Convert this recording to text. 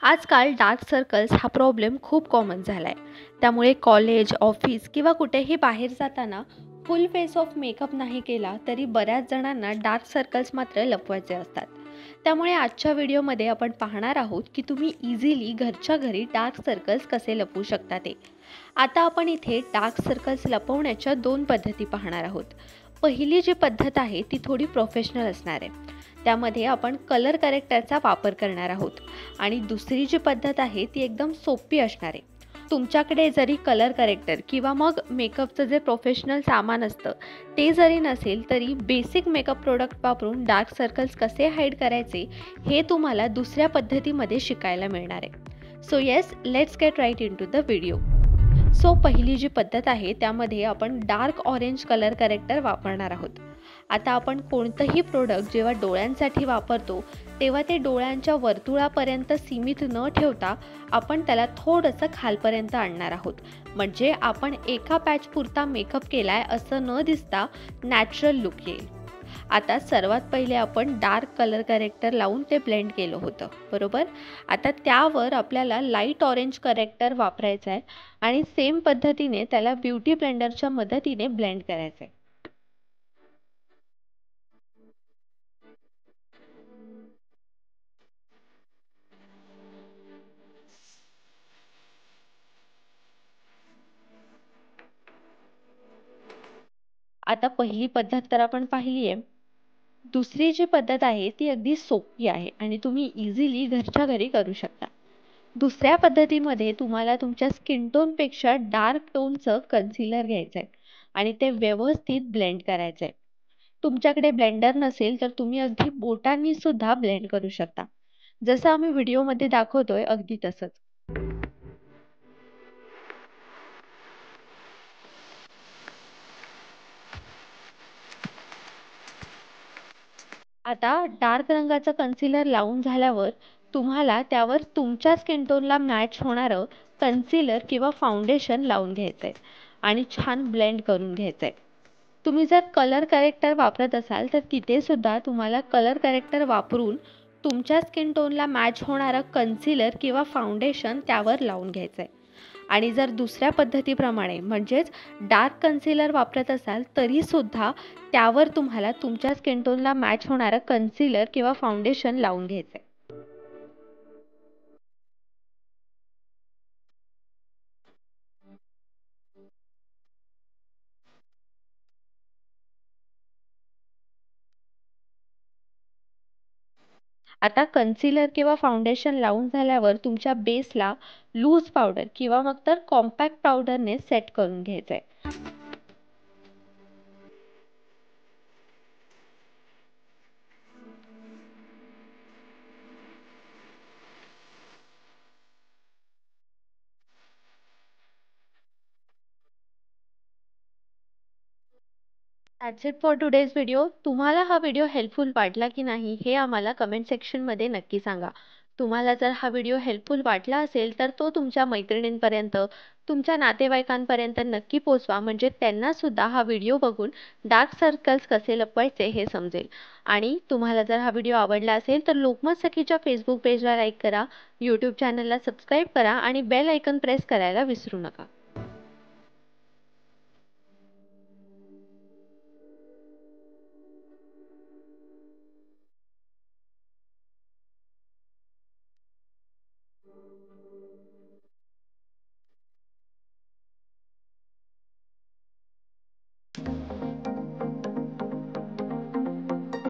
आजकाल dark circles हा problem खूप कॉमन झाला आहे. त्यामुळे कॉलेज, ऑफिस किंवा कुठेही बाहेर जाताना फुल फेस ऑफ मेकअप नाही केला तरी बऱ्याच जणांना डार्क सर्कल्स मात्र लपवायचे असतात. त्यामुळे आजच्या व्हिडिओमध्ये आपण पाहणार आहोत की तुम्ही इझिली घरच्या घरी डार्क सर्कल्स कसे लपवू शकता ते. आता आपण इथे डार्क सर्कल्स लपवण्याच्या 2 पद्धती पाहणार आहोत. पहिली जी पद्धत आहे ती थोडी प्रोफेशनल असणार आहे. त्यामध्ये आपण कलर करेक्टरचा वापर करणार आहोत आणि दुसरी जी पद्धत आहे ती एकदम सोपी असणार आहे. तुमच्याकडे जरी कलर करेक्टर किंवा मग मेकअपचं जे प्रोफेशनल सामान असतं ते जरी नसेल तरी बेसिक मेकअप प्रोडक्ट वापरून डार्क सर्कल्स कसे हाईड करायचे हे तुम्हाला दुसऱ्या पद्धतीमध्ये शिकायला मिळणार आहे. So yes, let's get right into the video. पहिली जी पद्धत आहे त्यामध्ये आपण डार्क ऑरेंज कलर करेक्टर वापरणार आहोत. आता आपण कोणतंही प्रोडक्ट जेव्हा डोळ्यांसाठी वापरतो तेव्हा ते डोळ्यांच्या वर्तुळापर्यंत सीमित न ठेवता आपण त्याला थोडंसं खालपर्यंत आणणार आहोत. म्हणजे आपण एका पॅच पुरता मेकअप केलाय असं न दिसता नॅचरल लुक येईल. आता सर्वात पहिले आपण डार्क कलर करेक्टर लावून ते ब्लेंड केलं होतं, बरोबर. आता त्यावर आपल्याला लाईट ऑरेंज करेक्टर वापरायचं आहे आणि सेम पद्धतीने त्याला ब्युटी ब्लेंडरच्या मदतीने ब्लेंड करायचं आहे. आता पहिली पद्धत तर आपण पाहिली आहे. दुसरी जी पद्धत आहे ती अगदी सोपी आहे आणि तुम्ही इझिली घरच्या घरी करू शकता. दुसऱ्या पद्धतीमध्ये तुम्हाला तुमच्या स्किन टोनपेक्षा डार्क टोनचं कन्सिलर घ्यायचं आहे आणि ते व्यवस्थित ब्लेंड करायचं आहे. तुमच्याकडे ब्लेंडर नसेल तर तुम्ही अगदी बोटांनी सुद्धा ब्लेंड करू शकता. जसं आम्ही व्हिडिओमध्ये दाखवतोय अगदी तसंच. आता डार्क रंगाचं कन्सिलर लावून झाल्यावर तुम्हाला त्यावर तुमच्या स्किन टोनला मॅच होणारं कन्सिलर किंवा फाउंडेशन लावून घ्यायचं आहे आणि छान ब्लेंड करून घ्यायचं आहे. तुम्ही जर कलर करेक्टर वापरत असाल तर तिथे सुद्धा तुम्हाला कलर करेक्टर वापरून तुमच्या स्किन टोनला मॅच होणारं कन्सिलर किंवा फाउंडेशन त्यावर लावून घ्यायचं आहे. आणि जर दुसऱ्या पद्धतीप्रमाणे म्हणजेच डार्क कन्सिलर वापरत असाल तरीसुद्धा त्यावर तुम्हाला तुमच्या स्किन टोनला मॅच होणारं कन्सिलर किंवा फाउंडेशन लावून घ्यायचं आहे. आता कन्सिलर किंवा फाउंडेशन लावून झाल्यावर तुमच्या बेसला लूज पावडर किंवा मग तर कॉम्पॅक्ट पावडरने सेट करून घ्यायचं आहे. That's it for today's video. तुम्हाला हा व्हिडिओ हेल्पफुल वाटला की नाही हे आम्हाला कमेंट सेक्शनमध्ये नक्की सांगा. तुम्हाला जर हा व्हिडिओ हेल्पफुल वाटला असेल तर तो तुमच्या मैत्रिणींपर्यंत, तुमच्या नातेवाईकांपर्यंत नक्की पोचवा म्हणजे त्यांनासुद्धा हा व्हिडिओ बघून डार्क सर्कल्स कसे लपवायचे हे समजेल. आणि तुम्हाला जर हा व्हिडिओ आवडला असेल तर लोकमत सखीच्या फेसबुक पेजला लाईक करा, यूट्यूब चॅनलला सबस्क्राईब करा आणि बेल आयकॉन प्रेस करायला विसरू नका.